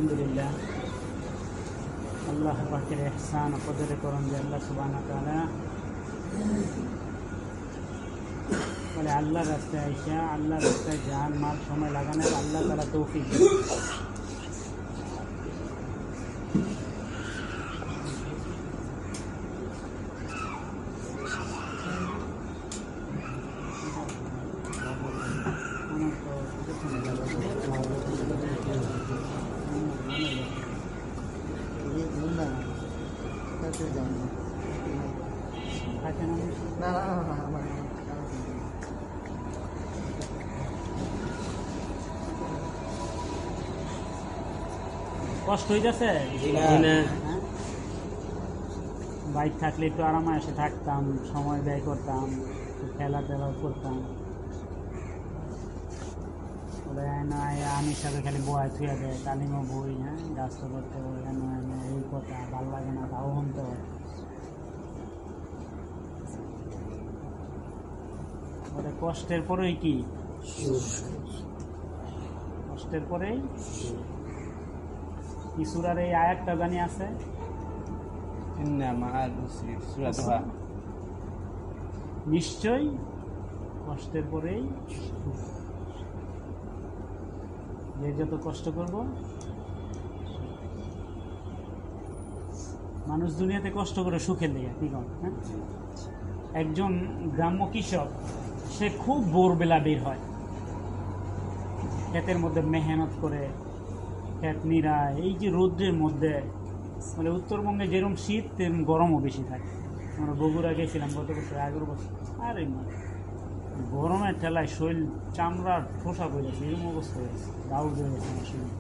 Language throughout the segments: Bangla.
আলহামদুলিল্লাহ আল্লাহ পাকের ইহসান ও কদরে করম যে আল্লাহ সুবহানাহু ওয়া তাআলা বলে আল্লাহর রাস্তায় আইসা আল্লাহর রাস্তায় জান মাল সময় লাগানোর আল্লাহ তাআলা তৌফিক দেন। কষ্ট হইতেছে বাইক থাকলে একটু আরামে এসে থাকতাম, সময় ব্যয় করতাম, খেলাধুলা করতাম। আমি সাথে খালি বয় থুয়া দেয় তালিমও বই, হ্যাঁ গাছটা করতে এই কথা ভালো লাগে না, তাও শুনতে হয়। কষ্টের পরেই কি কষ্টের পরেই কি সূরার এই আয়াতটা জানি আছে, নিশ্চয় কষ্টের পরেই যে যত কষ্ট করব। মানুষ দুনিয়াতে কষ্ট করে সুখের লেগে, কি কম? হ্যাঁ, একজন গ্রাম্য কৃষক সে খুব ভোরবেলা বের হয়, ক্ষেতের মধ্যে মেহনত করে ক্ষেত নিরায়, এই যে রৌদ্রের মধ্যে, মানে উত্তরবঙ্গে যেরকম শীত তেরকম গরমও বেশি থাকে। আমরা বগুড়া গেছিলাম গত বছর, আগের বছর, আরে গরমের ঠেলায় শরীর চামড়ার ঠোসা পড়েছে, এরকম অবস্থা হয়েছে, দাউদ হয়ে গেছে আমার শরীর।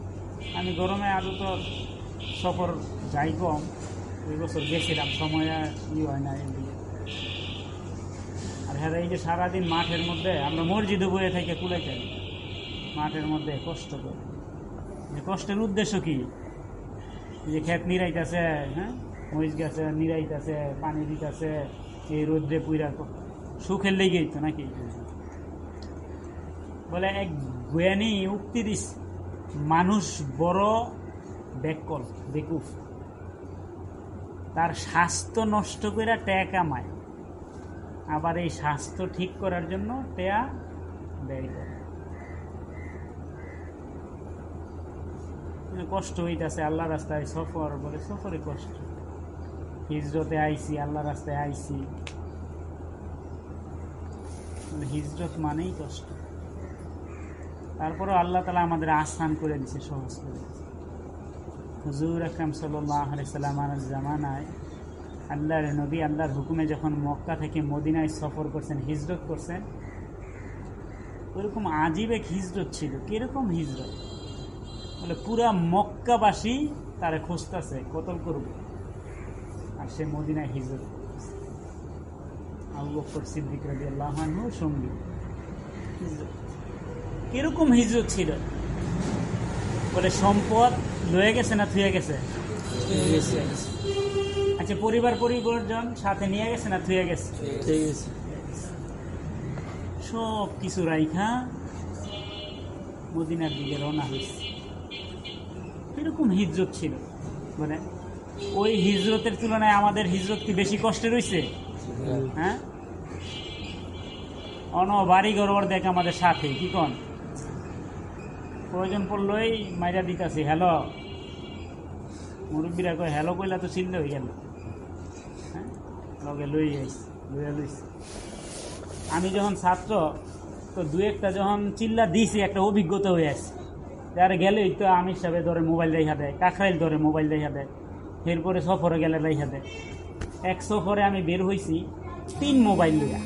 আমি গরমে আগে তো সফর যাই কম, ওই বছর গেছিলাম, সময় হয় না এদিকে। আর হ্যাঁ, এই যে সারাদিন মাঠের মধ্যে, আমরা মসজিদে বয়ে থেকে কুলাই চাই, মাঠের মধ্যে কষ্ট করে। যে কষ্টের উদ্দেশ্য কি? যে ক্ষেত নিরাইতেছে, হ্যাঁ মরিচ গাছে নিরাইতেছে, পানি দিতেছে, এই রোদ্রে পুইরা সুখের লেগেই তো নাকি। বলে এক জ্ঞানী উক্তি দিস, মানুষ বড় বেকল বেকুফ, তার স্বাস্থ্য নষ্ট করে ট্যা কামায়, আবার এই স্বাস্থ্য ঠিক করার জন্য ট্যা ব্যয় করে। কষ্ট হইতেছে আল্লাহ রাস্তায় সফর, বলে সফরে কষ্ট, হিজরতে আইসি, আল্লাহ রাস্তায় আইসি, হিজরত মানেই কষ্ট। তারপরে আল্লাহ তাআলা আমাদের আসান করে দিছে, সহজ করে দিছে। হুজুর আকরাম সাল্লাল্লাহু আলাইহি সাল্লামের জামানায় আল্লাহর নবী আল্লাহর হুকুমে যখন মক্কা থেকে মদিনায় সফর করছেন, হিজরত করছেন, ওইরকম আজীব এক হিজরত ছিল। কিরকম হিজরত? বলে পুরা মক্কাবাসী তারে খুঁজতেছে, কতল করবে, আর সে মদিনায় হিজরত করতেছে। আবু বকর সিদ্দিক রাদিয়াল্লাহু আনহু সঙ্গী। কিরকম হিজরত ছিল? বলে সম্পদ লয়ে গেছে না থুয়ে গেছে? আচ্ছা, পরিবার পরিবর্জন সাথে নিয়ে গেছে না থুয়ে গেছে? সব কিছু রাইখা মদিনার দিকে রওনা হয়েছে। কিরকম হিজরত ছিল? মানে ওই হিজরতের তুলনায় আমাদের হিজরত কি বেশি কষ্টের হয়েছে? হ্যাঁ, বাড়ি ঘর দেখ আমাদের সাথে, কি কন, প্রয়োজন পড়লই মাইরা দিতেছি, হ্যালো, মুরব্বীরা কয় হ্যালো কইলা তো চিনলে হয়ে গেল, হ্যাঁ লগে লইছি। আমি যখন ছাত্র, তো দু একটা যখন চিল্লা দিয়েছি, একটা অভিজ্ঞতা হয়ে আসছে। যারা গেলেই তো আমির সাহেব ধরে মোবাইল রেখা দেয়, কাকরাইল ধরে মোবাইল রেখা দেয়, এরপরে সফরে গেলে রেখা দেয়। এক সফরে আমি বের হয়েছি 3 মোবাইল লিয়া,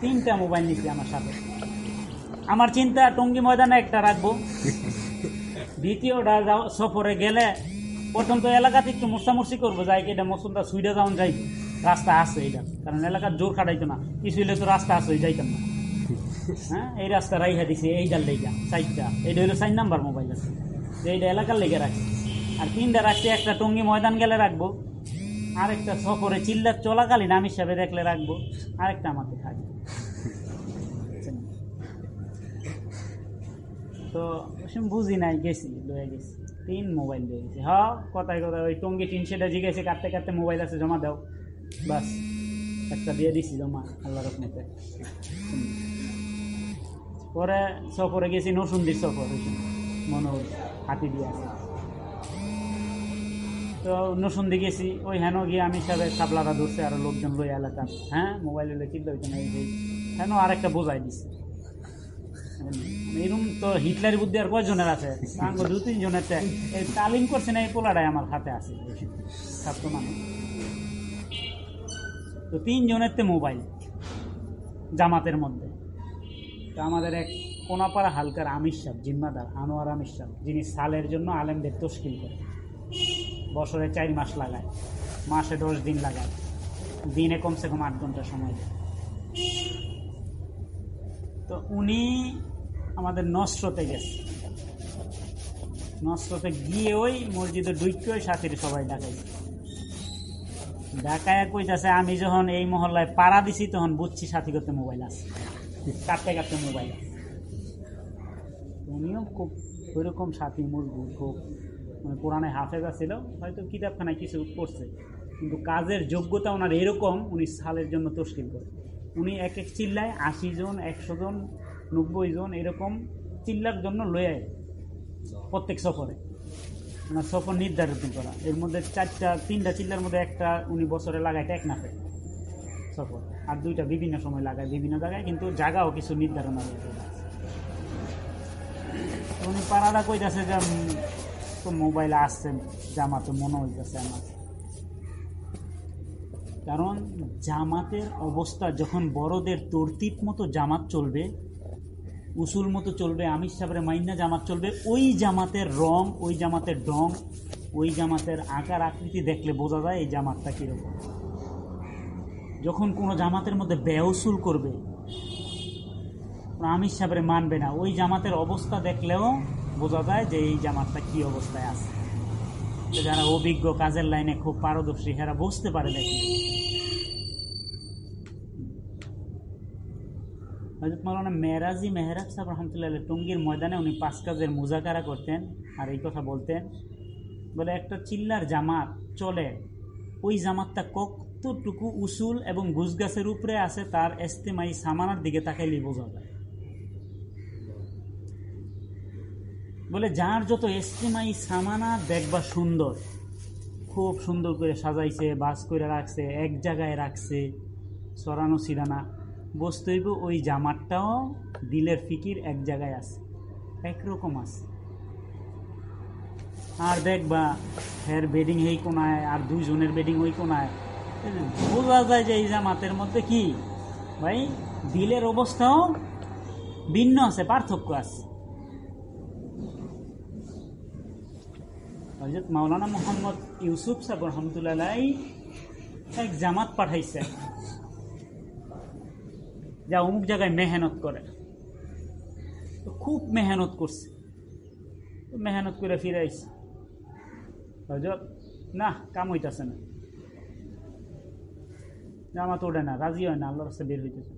3টা মোবাইল নিচ্ছি আমার সাথে। আমার চিন্তা টঙ্গী ময়দানে একটা রাখবো, দ্বিতীয়টা সফরে গেলে প্রথম তো এলাকাতে একটু মোর্চামর্চি করবো, যাই এটা মসুনটা সুইডা যাওয়ান যাই, রাস্তা আছে এটা, কারণ এলাকার জোর খাটাইতো না, কিছু হইলে তো রাস্তা আছে, যাইতাম না। হ্যাঁ, এই রাস্তা রাইহা দিছে, এইটার লেগা 4টা, এইটা হইলো 4 নাম্বার মোবাইল আছে, এইটা এলাকার লেগে রাখছি। আর 3টা রাখছি, একটা টঙ্গী ময়দান গেলে রাখবো, আরেকটা সফরে চিল্লা চলাকালীন আমি হিসাবে দেখলে রাখবো, আরেকটা আমাকে থাকবে। তো ওই সময় বুঝি নাই, গেছি লয়ে গেছি 3 মোবাইল লয়ে গেছি। হ্যাঁ, কথায় কথায় ওই টঙ্গি টিন সেটা জিজ্ঞেসে কাটতে কাটতে মোবাইল আছে জমা দাও, বাস একটা দিয়ে দিছি জমা আল্লাহ রহমতে। পরে সফরে গেছি, নরসুন্দির সফর, ওই সময় মনোর হাতি দিয়ে আছে। তো নরসুন্দি গেছি, ওই হেন গিয়ে আমি সাথে সাপলারা ধরছে আরো লোকজন লই এলাকার, হ্যাঁ মোবাইল হলে চিন্তা হইতো না, এই হেন আরেকটা বোঝাই দিচ্ছে। এরকম তো হিটলারি বুদ্ধি আর কয়জনের আছে, সাঙ্গ 2-3 জনের এই তালিম করছে না, এই পোলাটাই আমার হাতে আছে ছাত্র মানুষ। তো 3 জনের মোবাইল জামাতের মধ্যে। তো আমাদের এক কোনাপাড়া হালকার আমির সাহেব জিম্মাদার, আনোয়ার আমির সাহেব, যিনি সালের জন্য আলেমদের তশকিল করে, বছরে 4 মাস লাগায়, মাসে 10 দিন লাগায়, দিনে কমসে কম 8 ঘন্টা সময় দেয়। তো উনি আমাদের নসরতে গেছে, নসরতে গিয়ে ওই মসজিদে ঢুকে ওই সাথীর সবাই ঢাকায় কইতাছে আমি যখন এই মহল্লায় পাড়া দিছি তখন বুঝছি সাথী করতে মোবাইল আছে, কাটতে কাটতে মোবাইল আছে। উনিও খুব ওইরকম সাথী মজবুত, খুব মানে কোরআনে হাফেজা ছিল, হয়তো কিতাবখানায় কিছু পড়ছে, কিন্তু কাজের যোগ্যতা ওনার এরকম, উনি সালের জন্য তশকিল করে। উনি এক এক চিল্লায় 80 জন, 100 জন, 90 জন এরকম চিল্লার জন্য লয়ে আয় প্রত্যেক সফরে। ওনার সফর নির্ধারিত করা, এর মধ্যে 3টা চিল্লার মধ্যে একটা উনি বছরে লাগায় টেকনাফে সফর, আর 2টা বিভিন্ন সময় লাগায় বিভিন্ন জায়গায়, কিন্তু জায়গাও কিছু নির্ধারণ আছে। উনি পাড়াটা কইতাছে যে তো মোবাইল আসছে জামাতে মনে হইতেছে আমার, কারণ জামাতের অবস্থা যখন বড়দের তরতিব মতো জামাত চলবে, উসুল মতো চলবে, আমির সাহেবের মাইন্না জামাত চলবে, ওই জামাতের রং, ওই জামাতের ঢং, ওই জামাতের আকার আকৃতি দেখলে বোঝা যায় এই জামাতটা কীরকম। যখন কোনো জামাতের মধ্যে বেউসুল করবে, আমির সাহেবের মানবে না, ওই জামাতের অবস্থা দেখলেও বোঝা যায় যে এই জামাতটা কী অবস্থায় আছে। যারা অভিজ্ঞ, কাজের লাইনে খুব পারদর্শী, এরা বুঝতে পারে। দেখি হযরত মাওলানা মেরাজি মেহরাব সাহেব রহমতুল্লাহ টঙ্গীর ময়দানে উনি 5 কাজের মুজাকারা করতেন, আর এই কথা বলতেন, বলে একটা চিল্লার জামাত চলে, ওই জামাতটা কতটুকু উসুল এবং গুজগাছের উপরে আছে তার ইস্তেমাই সামানার দিকে তাকাইলেই বোঝা যায়। বলে যার যত ইস্তেমাই সামানা দেখবা সুন্দর, খুব সুন্দর করে সাজাইছে, বাস করে রাখছে, এক জায়গায় রাখছে, সরানো ছিড়ানা, বুঝতে হইব ওই জামাতটাও দিলের ফিকির এক জায়গায় আছে, একরকম আছে। আর দেখবা হের বেডিং এই কোনায় আর 2 জনের বেডিং ওই কোনায়, বোঝা যায় যে এই জামাতের মধ্যে কি ভাই দিলের অবস্থাও ভিন্ন আছে, পার্থক্য আছে। হযরত মাওলানা মোহাম্মদ ইউসুফ সাহেব রহমতুল্লাহ এক জামাত পাঠাইছে, যা অমুক জায়গায় মেহনত করে, তো খুব মেহনত করছে, তো মেহনত করে ফিরাইছে, হযরত না কাম হইতেছে না, জামাত ওঠে না, রাজি হয় না, আল্লাহর রাস্তায় বের হইতেছে।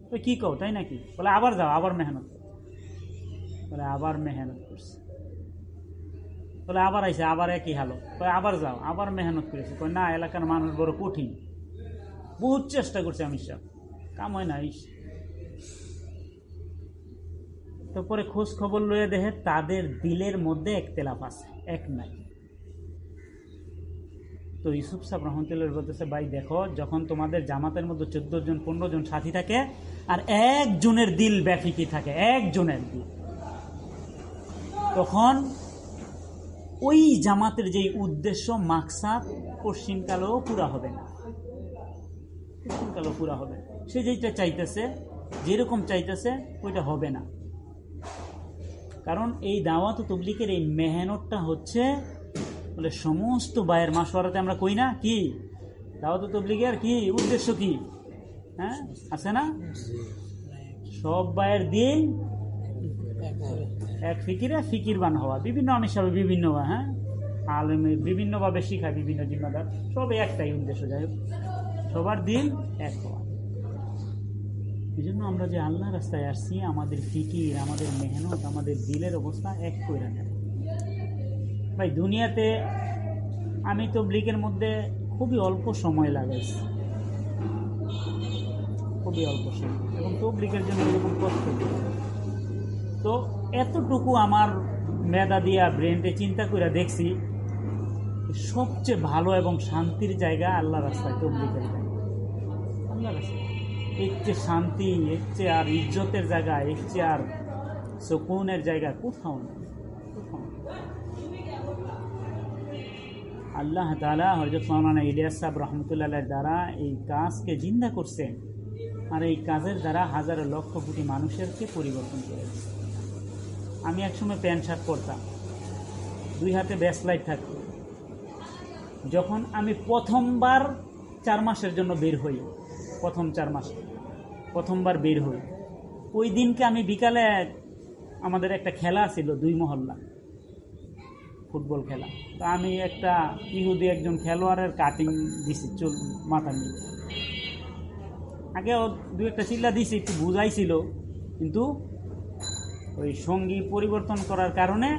তো কি কও তাই নাকি? বলে আবার যাও, আবার মেহনত করো। বলে আবার মেহনত করছে, বলে আবার আইসে, আবার একই হালো, আবার যাও, আবার মেহনত করেছে। না, এলাকার মানুষ বড় কঠিন, বহুত চেষ্টা করছে আমি সব, কাম হয় না। তারপরে খোঁজ খবর লয়ে দেখে তাদের দিলের মধ্যে একতেলাফ আছে, এক নাই। তো ইউসুফ সাহেব রহমতুল্লাহ বলতেছে, ভাই দেখো, যখন তোমাদের জামাতের মধ্যে 14 জন 15 জন সাথী থাকে আর একজনের দিল ব্যাফিকি থাকে, একজনের দিল, তখন ওই জামাতের যেই উদ্দেশ্য মাকসাদ পশ্চিমকালেও পুরা হবে না, পশ্চিমকালেও পুরা হবে। সে যেটা চাইতেছে, যেরকম চাইতেছে ওইটা হবে না। কারণ এই দাওয়াত ও তাবলীগের এই মেহনতটা হচ্ছে বলে সমস্ত ভাইয়ের মাশওয়ারাতে আমরা কই না কি দাওয়াত ও তাবলীগের কি উদ্দেশ্য কি, হ্যাঁ আছে না? সব ভাইয়ের দিন এক ফিকিরে ফিকিরবান হওয়া, বিভিন্ন হিসাবে বিভিন্ন, হ্যাঁ আলেমে বিভিন্নভাবে শিখায়, বিভিন্ন জিম্মাদার, সব একটাই উদ্দেশ্য। যাই হোক, সবার দিন এক হওয়া। এই জন্য আমরা যে আল্লাহ রাস্তায় আসছি, আমাদের ফিকির, আমাদের মেহনত, আমাদের দিলের অবস্থা এক কইরা নেয় ভাই। দুনিয়াতে আমি তাবলীগের মধ্যে খুবই অল্প সময় লাগাইছি, খুবই অল্প সময়, এবং তাবলীগের জন্য এরকম কষ্ট করি। তো এতটুকু আমার মেধা দিয়া ব্রেনটে চিন্তা করে দেখছি সবচেয়ে ভালো এবং শান্তির জায়গা আল্লাহ রাস্তায়, তাবলীগের জায়গা আল্লাহ রাস্তায়। এর চেয়ে শান্তি, এর চেয়ে আর ইজ্জতের জায়গা, এর চেয়ে আর সুকুনের জায়গা কোথাও না, কোথাও না। আল্লাহ তাআলা হযরত মাওলানা ইলিয়াস সাহেব রহমতুল্লাহ দ্বারা এই কাজকে জিন্দা করছেন, আর এই কাজের দ্বারা হাজার লক্ষ কোটি মানুষেরকে পরিবর্তন করেছে। আমি একসময় প্যান্ট শার্ট পরতাম, 2 হাতে ব্যাসলাইট থাকতো। যখন আমি প্রথমবার 4 মাসের জন্য বের হই, প্রথম 4 মাসে প্রথমবার বের হই, ওই দিনকে আমি বিকালে আমাদের একটা খেলা ছিল 2 মহল্লা ফুটবল খেলা। তো আমি একটা ইহুদি একজন খেলোয়াড়ের কাটিং দিছি চুল মাথা নিয়ে। আগে 2-1টা চিল্লা দিছি, একটু বুঝাইছিল, কিন্তু ওই সঙ্গী পরিবর্তন করার কারণে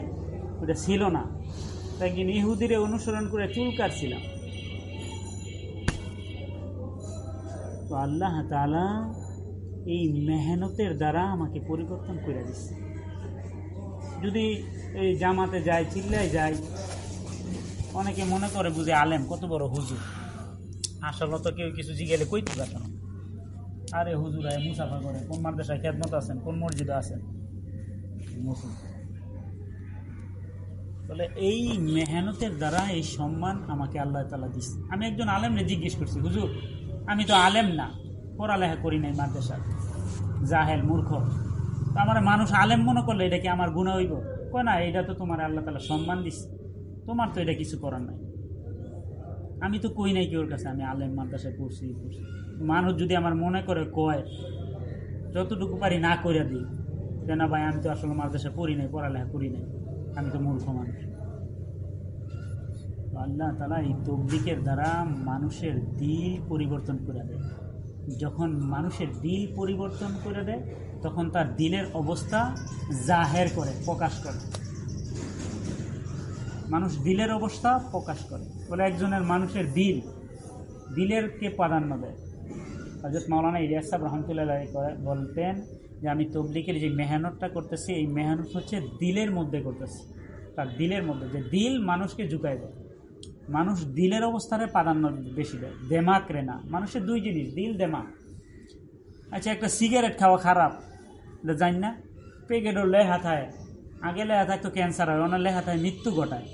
ওটা ছিল না। তাই কিন্তু ইহুদিরে অনুসরণ করে চুল কাটছিলাম। তো আল্লাহ তাআলা এই মেহনতের দ্বারা আমাকে পরিবর্তন করে দিচ্ছে। যদি এই জামাতে যায়, চিল্লায় যায়, অনেকে মনে করে বুঝে আলেম, কত বড় হুজুর। আসলে তো কেউ কিছু জিজ্ঞেলে কইতে পারত না। আরে হুজুর আয় মুসাফা করে, কোন মাদ্রাসায় খেদমত আছেন, কোন মসজিদে আছেন, বলে এই মেহনতের দ্বারা এই সম্মান আমাকে আল্লাহ তাআলা দিচ্ছে। আমি একজন আলেমরে জিজ্ঞেস করছি, হুজুর আমি তো আলেম না, পড়ালেখা করি নাই মাদ্রাসায়, জাহেল মূর্খ, তো আমার মানুষ আলেম মনে করলে এটা কি আমার গুনাহ হইব? কয় না, এটা তো তোমার আল্লাহ তাআলা সম্মান দিচ্ছে, তোমার তো এটা কিছু করার নাই। আমি তো কই নাই কি ওর কাছে আমি আলেম, মাদ্রাসায় পড়ছি। মানুষ যদি আমার মনে করে কয়, যতটুকু পারি না করে দিই, যে না ভাই আমি তো আসলে মাদ্রাসায় পড়ি নাই, পড়ালেখা করি নাই, আমি তো মূর্খ মানুষ। আল্লাহ তাআলা এই তাবলীগের দ্বারা মানুষের দিল পরিবর্তন করে দেয়। যখন মানুষের দিল পরিবর্তন করে দেয়, তখন তার দিলের অবস্থা জাহের করে, প্রকাশ করে। মানুষ দিলের অবস্থা প্রকাশ করে বলে একজনের মানুষের দিলেরকে প্রাধান্য দেয়। হযরত মাওলানা ইলিয়াস সাহেব রহমতুল্লাহ বলতেন যে আমি তাবলীগের যে মেহনতটা করতেছি, এই মেহনত হচ্ছে দিলের মধ্যে করতেছি, তার দিলের মধ্যে, যে দিল মানুষকে ঝুঁকায় দেয়। মানুষ দিলের অবস্থারে প্রাধান্য বেশি দেয়, দেমাকরে না। মানুষের 2 জিনিস, দিল দেমাক। আচ্ছা, একটা সিগারেট খাওয়া খারাপ, এটা জানি না, পেকেটও লেহা থাকে, আগে লেহা থাকতো ক্যান্সার হয়, ওনার লেহা থাকে মৃত্যু ঘটায়।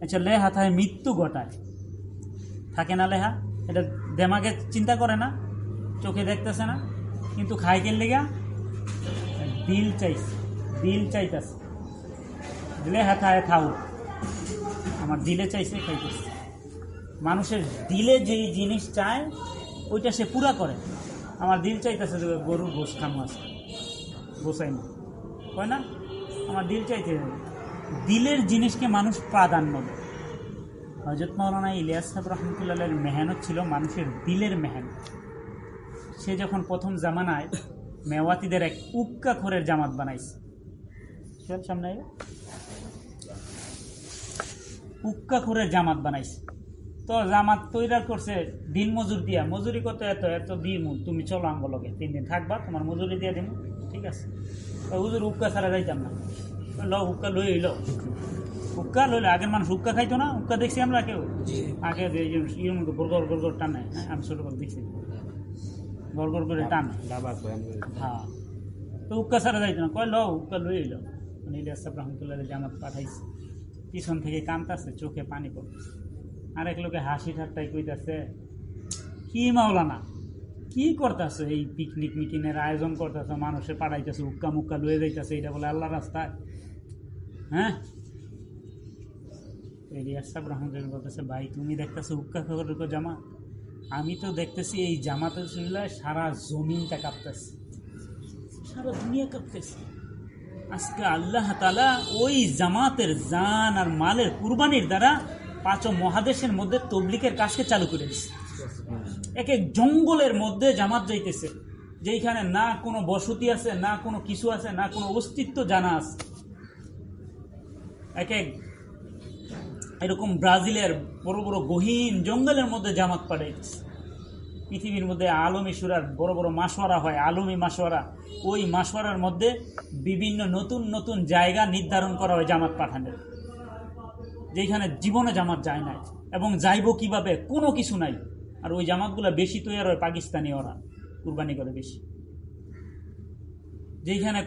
আচ্ছা, লেহা থাকে মৃত্যু ঘটায়, থাকে না লেহা, এটা দেমাকে চিন্তা করে না, চোখে দেখতেছে না, কিন্তু খাই কেন লেগা? দিল চাইছে, দিল চাইতেছে, লেহা থাকে খাও, আমার দিলে চাইছে খাইতেছে। মানুষের দিলে যেই জিনিস চায় ওইটা সে পুরা করে। আমার দিল চাইতেছে গরুর গোশ খামো আছে, গোসাই না, হয় না, আমার দিল চাইতে, দিলের জিনিসকে মানুষ প্রাধান্য দেয়। হযরত মাওলানা ইলিয়াস সাহেব রহমতুল্লাহের মেহনত ছিল মানুষের দিলের মেহনত। সে যখন প্রথম জামানায় মেওয়াতিদের এক উক্কাখোরের জামাত বানাইছে, সামনে উক্কাখোরের জামাত বানাইছে, তো জামাত তৈরি করছে দিন মজুর দিয়া, মজুরি কত, এত এত দিন, তুমি চলো আঙ্গলকে 3 দিন থাকবা, তোমার মজুরি দিয়ে দিন, ঠিক আছে। হুজুর উক্কা ছাড়া যাইতাম না, উক্কা লই এলো, উক্কা লইলে, আগের মানুষ উক্কা খাইতো না, উক্কা দেখছি আমরা কেউ আগে ইয়ের মতো গড়গড় গড়গড় টানে, আমি ছোটবেলা দেখছি গড়গড় করে টানে, হ্যাঁ, তো উক্কা ছাড়া যাইতো না, কয় উক্কা লই এলো। ইলিয়াস সাহেব রহমতুল্লাহ জামাত পাঠাইছে, পিছন থেকে কাঁদতেছে, চোখে পানি পড়তেছে, আরেক লোকে হাসি ঠাট্টাই কইতাছে, কি মাওলানা কি করতেছে, এই পিকনিক মিটিংয়ের আয়োজন করতেছে, মানুষে পাঠাইতেছে, উক্কা মুক্কা লয়ে যাইতেছে, এটা বলে আল্লাহ রাস্তায়? হ্যাঁ, ইলিয়াস সাহেব রহমতুল্লাহ বলতেছে, ভাই তুমি দেখতেছো উক্কা খবর জামাত, আমি তো দেখতেছি এই জামাতের সুবিধায় সারা জমিনটা কাঁপতেছে, সারা দুনিয়া কাঁপতেছে। আজকে আল্লাহ তাআলা ওই জামাতের জান আর মালের কুরবানির দ্বারা 5 মহাদেশের মধ্যে তাবলীগের কাজকে চালু করে দিচ্ছে। এক এক জঙ্গলের মধ্যে জামাত যাইতেছে, যেখানে না কোনো বসতি আছে, না কোনো কিছু আছে, না কোনো অস্তিত্ব জানা আছে। এক এক এরকম ব্রাজিলের বড় বড় গহীন জঙ্গলের মধ্যে জামাত পাঠাইছে। পৃথিবীর মধ্যে আলমী সুরার বড় বড় মাসওয়ারা হয়, আলমী মাসওয়ারা, ওই মাসওয়ারার মধ্যে বিভিন্ন নতুন নতুন জায়গা নির্ধারণ করা হয় জামাত পাঠানোর, যেখানে জীবনে জামাত যায় নাই এবং যাইব কিভাবে কোনো কিছু নাই। আর ওই জামাতগুলো বেশি তৈরি হয় পাকিস্তানি, ওরা কুরবানি করে বেশি। যেখানে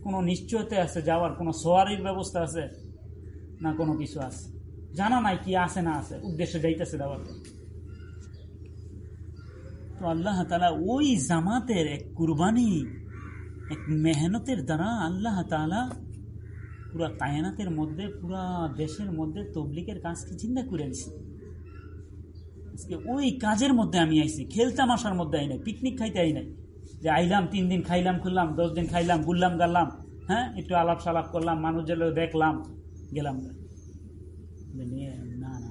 কোনো নিশ্চয়তা আছে যাওয়ার, কোনো সোয়ারির ব্যবস্থা আছে না, কোনো কিছু আছে জানা নাই, কি আছে না আছে, উদ্দেশ্যে যাইতেছে দাওয়াত। তো আল্লাহ তাআলা ওই জামাতের এক কুরবানি, এক মেহনতের দ্বারা আল্লাহ তাআলা পুরা কায়নাতের মধ্যে, পুরা দেশের মধ্যে তবলিগের কাজকে চিন্তা করে দিছে। আজকে ওই কাজের মধ্যে আমি আইছি, খেলতামাশার মধ্যে আই নাই, পিকনিক খাইতে আই নাই, যে আইলাম 3 দিন খাইলাম খুললাম, 10 দিন খাইলাম ঘুরলাম গাল্লাম, হ্যাঁ একটু আলাপ সালাপ করলাম, মানুষের দেখলাম গেলাম না। না না,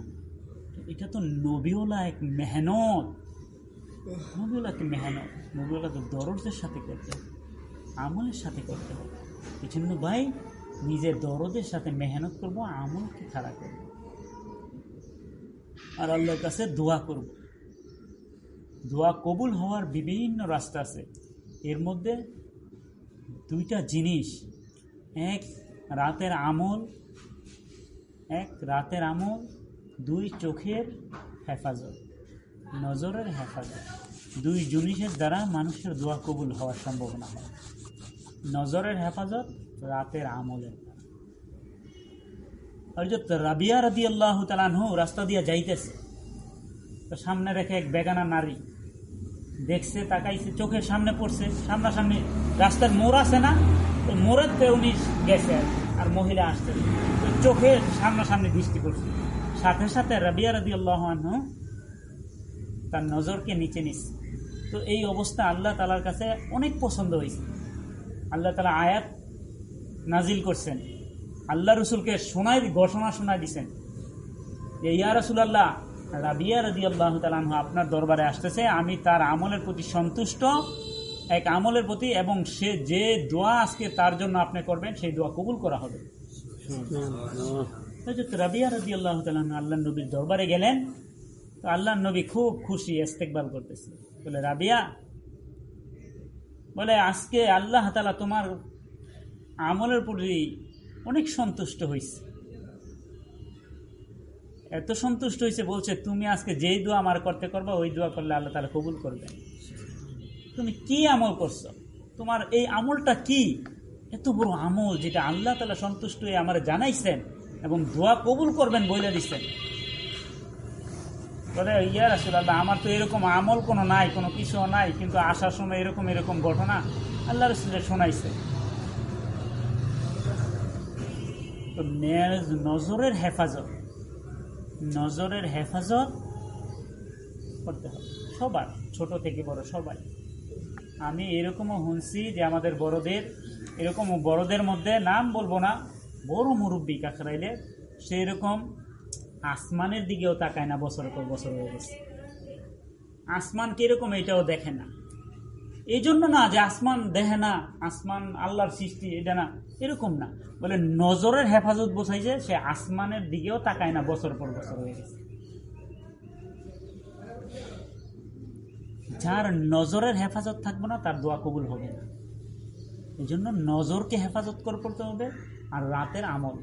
এটা তো নবীওয়ালা এক মেহনত, নবীওয়ালা কি মেহনত, নবীওয়ালা তো দরদের সাথে করতে হবে, আমলের সাথে করতে হবে। এই জন্য ভাই নিজের দরদের সাথে মেহনত করব, আমলকে খাড়া করব আর আল্লাহর কাছে দোয়া করব। দোয়া কবুল হওয়ার বিভিন্ন রাস্তা আছে, এর মধ্যে 2টা জিনিস, এক রাতের আমল, 2 চোখের হেফাজত, নজরের হেফাজত। 2 জিনিসের দ্বারা মানুষের দোয়া কবুল হওয়ার সম্ভাবনা হয়। নজরের হেফাজত, রাতের আমলের। হযরত রাবিয়া রাদিয়াল্লাহু তাআলা আনহু রাস্তা দিয়ে যাইতেছে, তো সামনে রেখে এক বেগানা নারী দেখছে, তাকাইছে, চোখের সামনে পড়ছে, সামনাসামনি রাস্তার মোড় আছে না, তো মোড়ের তে উনি গেছে আর মহিলা আসছে, তো চোখের সামনাসামনি দৃষ্টি করছে। সাথে সাথে রাবিয়া রাদিয়াল্লাহু আনহু তার নজরকে নিচে নিচ্ছে। তো এই অবস্থা আল্লাহ তাআলার কাছে অনেক পছন্দ হয়েছে। আল্লাহ তাআলা আয়াত নাজিল করছেন, আল্লাহ রসুলকে ঘোষণা শোনায় দিচ্ছেন যে ইয়া রাসূলুল্লাহ, রাবিয়া রাদিয়াল্লাহু তাআলা আনহা আপনার দরবারে আসতেছে, আমি তার আমলের প্রতি সন্তুষ্ট, এক আমলের প্রতি, এবং সে যে দোয়া আজকে তার জন্য আপনি করবেন সেই দোয়া কবুল করা হবে। হযরত রাবিয়া রাদিয়াল্লাহু তাআলা আনহা আল্লাহর নবীর দরবারে গেলেন, তো আল্লাহর নবী খুব খুশি, ইস্তেকবাল করতেছে। বলে রাবিয়া, বলে আজকে আল্লাহ তাআলা তোমার আমলের প্রতি অনেক সন্তুষ্ট হয়েছে। এত সন্তুষ্ট হয়েছে, বলছে তুমি আজকে যেই দোয়া আমার করতে করবা, ওই দোয়া করলে আল্লাহ তাআলা কবুল করবেন। তুমি কি আমল করছো, তোমার এই আমলটা কি, এত বড় আমল যেটা আল্লাহ তাআলা সন্তুষ্ট হয়ে আমার জানাইছেন এবং দোয়া কবুল করবেন বলে দিচ্ছেন। বলে ইয়া রাসূলুল্লাহ, আমার তো এরকম আমল কোনো নাই, কোনো কিছু নাই, কিন্তু আসার সময় এরকম এরকম ঘটনা আল্লাহ রাসূলের শোনাইছে। তো নজরের হেফাজত করতে হবে সবার, ছোট থেকে বড় সবাই। আমি এরকমও শুনছি যে আমাদের বড়দের মধ্যে, নাম বলবো না, বড় মুরব্বী কাকরাইলে, সেই রকম আসমানের দিকেও তাকায় না, বছরের পর বছর হয়ে গেছে। আসমান কিরকম এটাও দেখে না। এই জন্য না যে আসমান দেখে না, আসমান আল্লাহর সৃষ্টি, এটা না, এরকম না। বলে নজরের হেফাজত বোঝাইছে, সে আসমানের দিকেও তাকায় না, বছর পর বছর হয়ে গেছে। যার নজরের হেফাজত থাকবে না, তার দোয়া কবুল হবে না। এই জন্য নজরকে হেফাজত করতে হবে। আর রাতের আমল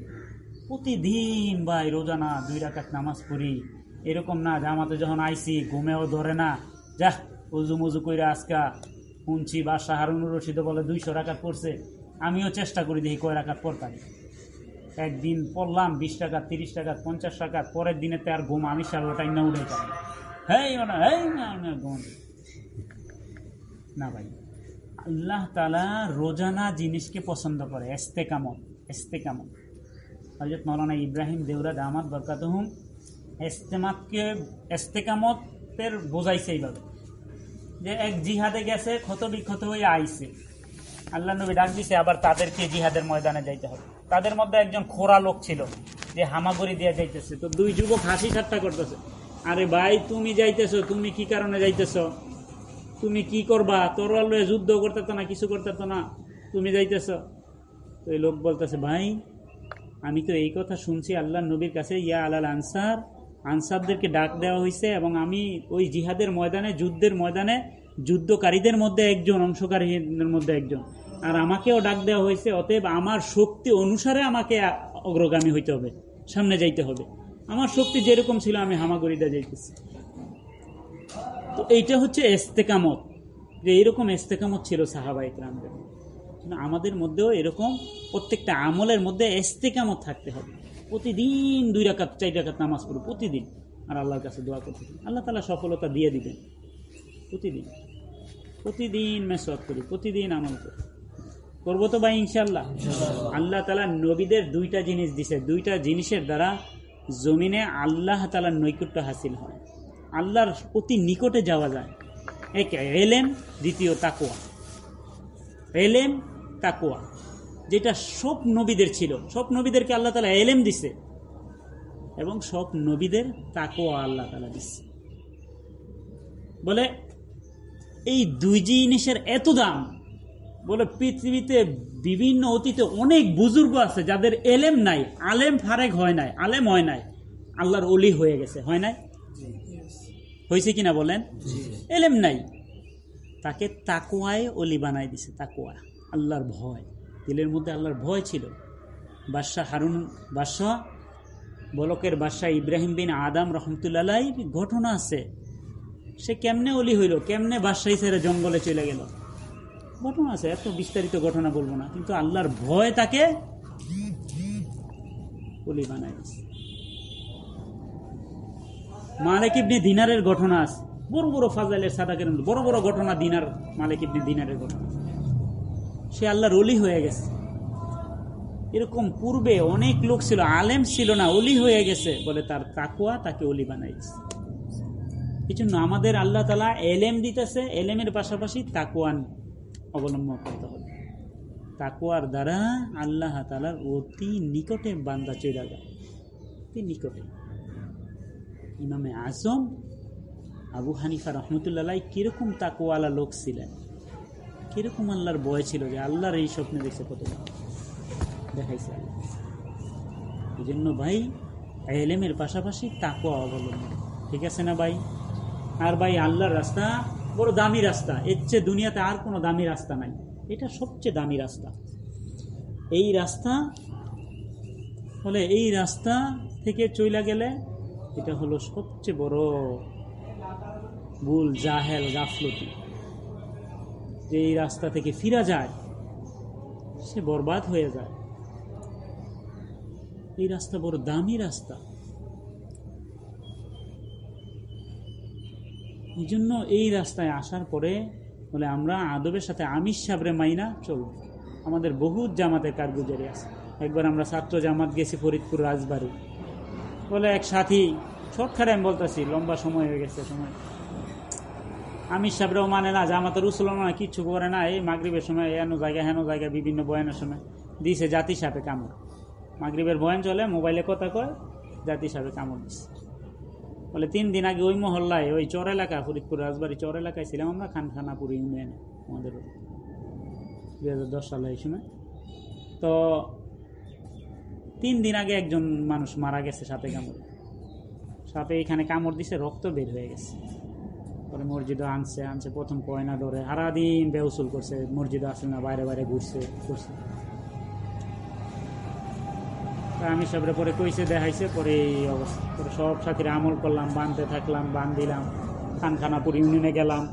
প্রতিদিন ভাই, রোজানা 2 রাকাত নামাজ পড়ি, এরকম না জামাতে যখন আইসি ঘুমেও ধরে না, যা উজু কইরা আজকা শুনছি বাদশাহ হারুনুর রশিদ বলে 200 রাকাত পড়ছে, আমিও চেষ্টা করি দেখি কয় রাকাত পড়তাম। একদিন পড়লাম 20 টাকা, 30 টাকা, 50 টাকা, পরের দিনে তো আর ঘুম আমি সারাটাই না উঠে যাই, ঘুম না ভাই। আল্লাহ তাআলা রোজানা জিনিসকে পছন্দ করে, ইস্তেকামত। হযরত মাওলানা ইব্রাহিম দেওরা দামাত বরকাতুহুম ইস্তেকামতের বোঝাইছে এইভাবে যে এক জিহাদে গেছে, ক্ষত বিক্ষত হয়ে আইছে, আল্লাহ নবী ডাক দিছে আবার তাদেরকে জিহাদের ময়দানে যাইতে হবে। তাদের মধ্যে একজন খোরা লোক ছিল যে হামাগুড়ি দিয়ে যাইতেছে। তো 2 যুবক হাসি ঠাট্টা করতেছে, আরে ভাই তুমি যাইতেছো, তুমি কি কারণে যাইতেছো? তুমি কি করবা, তরোয়াল লয়ে যুদ্ধ করতে না, কিছু করতে না, তুমি যাইতেছ। তো এই লোক বলতেছে, ভাই আমি তো এই কথা শুনছি আল্লাহ নবীর কাছে, ইয়া আলাল আনসার, আনসারদেরকে ডাক দেওয়া হয়েছে, এবং আমি ওই জিহাদের ময়দানে, যুদ্ধের ময়দানে যুদ্ধকারীদের মধ্যে একজন, অংশকারীদের মধ্যে একজন, আর আমাকেও ডাক দেওয়া হয়েছে। অতএব আমার শক্তি অনুসারে আমাকে অগ্রগামী হইতে হবে, সামনে যাইতে হবে। আমার শক্তি যেরকম ছিল আমি হামাগুড়িটা যাইতেছি। তো এইটা হচ্ছে ইস্তেকামত, যে এইরকম ইস্তেকামত ছিল সাহাবা ইকরামদের। আমাদের মধ্যেও এরকম প্রত্যেকটা আমলের মধ্যে ইস্তেকামত থাকতে হবে। প্রতিদিন 2 রাকাত 4 রাকাত নামাজ পড়ো প্রতিদিন, আর আল্লাহর কাছে দোয়া করতে হবে, আল্লাহ তাআলা সফলতা দিয়ে দিবেন। প্রতিদিন প্রতিদিন মেসওয়াক করি, প্রতিদিন আমল করি, করবো তো ভাই ইনশাআল্লাহ। আল্লাহ তাআলা নবীদের 2টা জিনিস দিছে, 2টা জিনিসের দ্বারা জমিনে আল্লাহ তাআলার নৈকট্য হাসিল হয়, আল্লাহর অতি নিকটে যাওয়া যায়। এক ইলম, দ্বিতীয় তাকওয়া। ইলম, তাকওয়া, যেটা সব নবীদের ছিল। সব নবীদেরকে আল্লাহ তাআলা ইলম দিছে, এবং সব নবীদের তাকওয়া আল্লাহ তাআলা দিছে। বলে এই 2 জিনিসের এত দাম, বলে পৃথিবীতে বিভিন্ন অতীতে অনেক বুজুর্গ আছে যাদের এলেম নাই, আলেম ফারেক হয় নাই, আলেম হয় নাই, আল্লাহর ওলি হয়ে গেছে, হয় নাই? হয়েছে কিনা বলেন? এলেম নাই, তাকে তাকওয়ায় ওলি বানাই দিছে। তাকওয়া, আল্লাহর ভয়, দিলের মধ্যে আল্লাহর ভয় ছিল। বাদশাহ হারুন, বাদশাহ বলকের বাদশাহ ইব্রাহিম বিন আদম রহমতুল্লাহ আলাইহির ঘটনা আছে। সে কেমনে ওলি হইল, কেমনে বাদশাহী ছেড়ে জঙ্গলে চলে গেল, ঘটনা আছে। এত বিস্তারিত ঘটনা বলবো না, কিন্তু আল্লাহর ভয় তাকে ওলি বানাই দিছে। মালিক ইবনে দিনারের ঘটনা আছে, বড় বড় ফাজাইলের সাদাকের বড় বড় ঘটনা। দিনার, মালিক ইবনে দিনারের ঘটনা, সে আল্লাহর ওলি হয়ে গেছে। এরকম পূর্বে অনেক লোক ছিল, আলেম ছিল না, ওলি হয়ে গেছে, বলে তার তাকওয়া তাকে ওলি বানাইছে। এই জন্য আমাদের আল্লাহ তাআলা এলেম দিতেছে, এলেমের পাশাপাশি তাকওয়া অবলম্বন করতে হবে। তাকওয়ার দ্বারা আল্লাহ তাআলার অতি নিকটে বান্দা চলে যায়, অতি নিকটে। ইমামে আজম আবু হানিফা রহমতুল্লাহ আলাইহি কিরকম তাকওয়ালা লোক ছিলেন, কিরকম আল্লাহর ভয় ছিল, যে আল্লাহর এই স্বপ্নে দেখছে, কত দেখাইছে আল্লাহ। এই জন্য ভাই ইলমের পাশাপাশি তাকওয়া অবলম্বন, ঠিক আছে না ভাই? আর ভাই আল্লাহর রাস্তা বড় দামি রাস্তা, এর চেয়ে দুনিয়াতে আর কোনো দামি রাস্তা নাই, এটা সবচেয়ে দামি রাস্তা। এই রাস্তা হলে, এই রাস্তা থেকে চইলা গেলে এটা হলো সবচেয়ে বড় ভুল, জাহেল, গাফলতি। যে এই রাস্তা থেকে ফিরা যায় সে বরবাদ হয়ে যায়। এই রাস্তা বড় দামি রাস্তা। এই জন্য এই রাস্তায় আসার পরে বলে আমরা আদবের সাথে আমির সাবরে মাইনা চলব। আমাদের বহুত জামাতের কারগুজারি আছে। একবার আমরা ছাত্র জামাত গেছি ফরিদপুর রাজবাড়ি, বলে এক সাথী শর্টখাটে আমি বলতেছি, লম্বা সময় হয়ে গেছে, সময় আমির সাবরেও মানে না, জামাতের উসুল মানে কিচ্ছু করে না। এই মাগরিবের সময় হেন জায়গায় বিভিন্ন বয়ানের সময় দিয়েছে জাতি সাপে কামড়। মাগরিবের বয়ান চলে, মোবাইলে কথা কয়, জাতি সাপে কামড় দিচ্ছে। বলে 3 দিন আগে ওই মহল্লায়, ওই চর এলাকা, ফরিদপুর রাজবাড়ি চর এলাকায় ছিলাম আমরা, খানখানাপুর ইউনিয়নে, আমাদের 2010 সালে এই সময়। তো 3 দিন আগে একজন মানুষ মারা গেছে সাপে কামড়ে। সাপে এখানে কামড় দিছে, রক্ত বের হয়ে গেছে। পরে মসজিদে আনছে প্রথম কয়না ধরে সারাদিন বেউসুল করছে, মসজিদে আসলে না, বাইরে ঘুরছে। আমি সবরে পরে কইছে, দেখাইছে, পরে এই অবস্থা। পরে সব সাথীরা আমল করলাম, বাঁধতে থাকলাম, দিলাম, খানখানাপুর ইউনিয়নে গেলাম।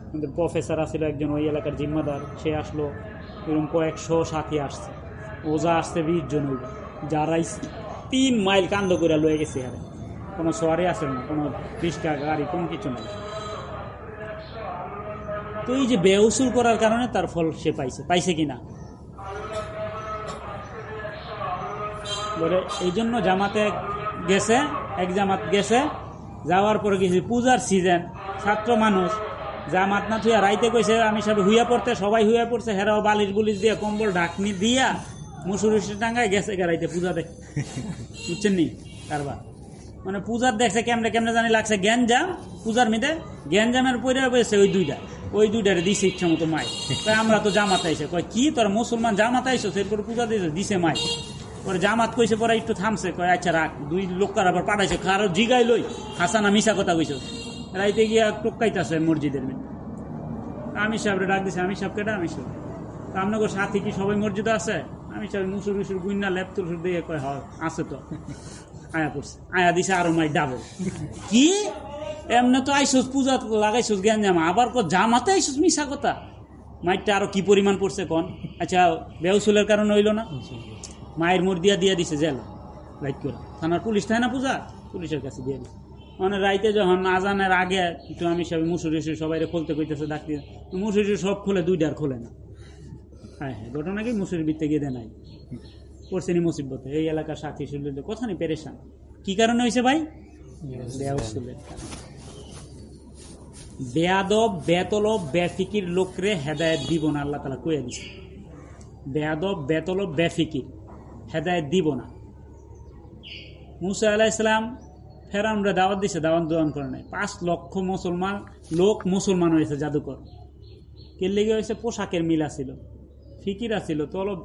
কিন্তু প্রফেসর আসছিল একজন, ওই এলাকার জিম্মাদার, সে আসলো। এরকম কয়েকশো সাথী আসছে, ওজা আসছে 20 জন। ওইবা যারা 3 মাইল কান্দ করে লয়ে গেছে, আরে কোনো সোয়ারি আসে না, কোনো রিক্সা গাড়ি, কোনো কিছু নেই। তো এই যে বেউসুল করার কারণে তার ফল সে পাইছে কিনা বলে। এই জন্য জামাতে গেছে, এক জামাত গেছে, যাওয়ার পরে গেছি পূজার সিজন, ছাত্র মানুষ, জামাত না থুয়া রাইতে কইছে আমি সব হুইয়া পড়তে, সবাই হুইয়া পড়ছে, হেরাও বালিশ বুলিশ দিয়ে কম্বল ঢাকনি দিয়া মুসুরি টাঙ্গায় গেছে গাড়াইতে পূজা দেখ, বুঝছেন নি কারবার। মানে পূজার দেখছে কেমনে জানি লাগছে গ্যাঞ্জাম, পূজার মিদে গ্যাঞ্জামের পরে বসে ওই 2টা ওই দুইটারে দিছে ইচ্ছা মতো মাই। আমরা তো জামাত আইসে, কয় কি তোর মুসলমান জামাত আইসো, এরপর পূজা দিছে মাই। পরে জামাত কইছে, পরে একটু থামছে, কয় আচ্ছা রাখ। দুই লোককার আবার পাঠাইছে, কারো জিগাই লই হাসানা মিশা কথা কইছ। রাইতে গিয়া টোকাইতেছে মসজিদের মেয়ে। আমি সাহেবরে ডাক দিছে, আমি সাহেব কেটা? আমি সাহেব আপনার সাথে কি সবাই মসজিদে আছে? আমি সাহেব মুসুর মুসুর গুইনা ল্যাপটপ দিয়ে কয় হয় আছে তো। আয়া পড়ছে, আয়া দিছে আরো মাই ডাবল। কি এমনি তো আইসোস পূজা লাগাইছোস জ্ঞান জামা, আবার জামাতে আইসোস মিশা কথা। মাইরটা আরো কি পরিমাণ পড়ছে কন। আচ্ছা বেউসুলের কারণে হইল না, মায়ের মর্দিয়া দিয়ে দিছে জেল রাইট করে। থানার পুলিশ থাকে না পূজা, পুলিশের কাছে দিয়ে দিছে। মানে রাইতে যখন আজানের আগে একটু আমি সবাই মুসুর এসে সবাই খুলতে কইতেছে, ডাকতে মুসুর সব খোলে, দুইটার খোলে না। হ্যাঁ হ্যাঁ, ঘটনা কি মুসুরির ভিত্তে গিয়ে দেয় নাই পড়ছেনি মুসিবতে। এই এলাকার সাথী শুনলে কথা নেই পেরেশান। কি কারণে হয়েছে ভাই? বেউসুলের কারণে। বেয়াদব বেতলব বেফিকির লোকরে হেদায়েত দিব না, আল্লাহ তাআলা কইয়া দিছে। বেয়াদব বেতলব বেফিকির হেদায়েত দিব না। মুসা আলাইহিস সালাম ফেরাউনরে দাওয়াত দিছে, দাওয়াত দোয়ান করে নাই। 5 লক্ষ মুসলমান হয়েছে জাদুকর। কে লেগে হয়েছে? পোশাকের মিল আছিল, ফিকির আছিল, তলব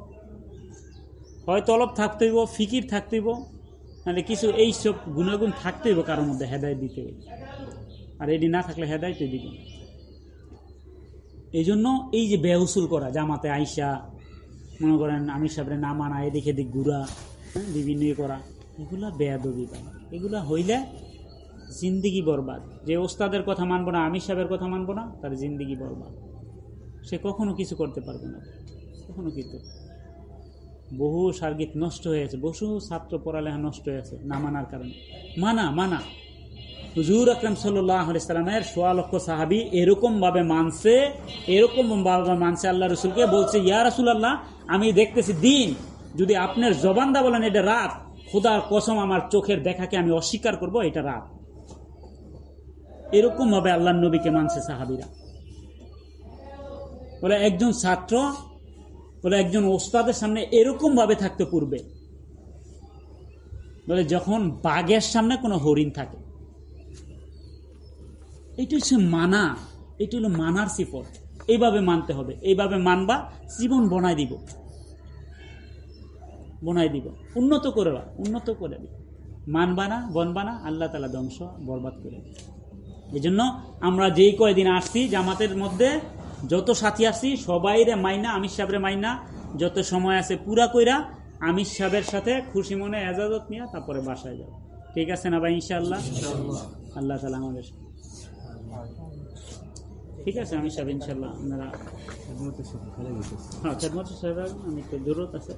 হয় তলব থাকতে হইব, ফিকির থাকতে হইব, মানে কিছু এইসব গুণাগুণ থাকতে হইব কারোর মধ্যে হেদায়েত দিতে হইব। আর এটি না থাকলে হেদায়েত দিবে না। এই জন্য এই যে বেউসুল করা, জামাতে আইসা মনে করেন আমি সাবরে না মানা, এদিকে দিক ঘুরা, বিভিন্ন করা, এগুলা বেয়াদবি। এগুলা হইলে জিন্দিগি বরবাদ। যে ওস্তাদের কথা মানবো না, আমির সাহেবের কথা মানবো না, তার জিন্দিগি বরবাদ। সে কখনো কিছু করতে পারবে না, কখনো কিছু। বহু সার্গিত নষ্ট হয়েছে, বহু ছাত্র পড়ালেখা নষ্ট হয়েছে না মানার কারণে। মানা হুজুর আকরাম সাল্লাল্লাহু আলাইহি সাল্লামের 1.25 লক্ষ সাহাবী এরকম ভাবে মানছে আল্লাহ রসুলকে। বলছে, ইয়া রাসূলুল্লাহ, আমি দেখতেছি দিন, যদি আপনার জবান দা বলেন এটা রাত, খোদার কসম আমার চোখের দেখাকে আমি অস্বীকার করব, এটা রাত। এরকম ভাবে আল্লাহর নবীকে মানছে সাহাবীরা। বলে একজন ছাত্র, বলে একজন ওস্তাদের সামনে এরকম ভাবে থাকতে পূর্বে, বলে যখন বাঘের সামনে কোনো হরিণ থাকে। এটা হচ্ছে মানা, এটা হলো মানার সিফত। এইভাবে মানতে হবে, এইভাবে মানবা, জীবন বনাই দিব, উন্নত করে দিব। মানবা না, বনবা না, আল্লাহ তাআলা ধ্বংস বরবাদ করে দিবে। এই জন্য আমরা যেই কয়দিন আসছি জামাতের মধ্যে, যত সাথী আসছি সবাইরে মাইনা, আমির সাহেবরে মাইনা, যত সময় আছে পুরা কইরা আমির সাহেবের সাথে খুশি মনে এজাজত নিয়ে তারপরে বাসায় যাও। ঠিক আছে না ভাই? ইনশাআল্লাহ আল্লাহ তাআলা আমাদের ঠিক আছে। আমির সাহেব ইনশাআল্লাহ আপনারা খেদমতের সাথে আমি তো জরুরত আছে।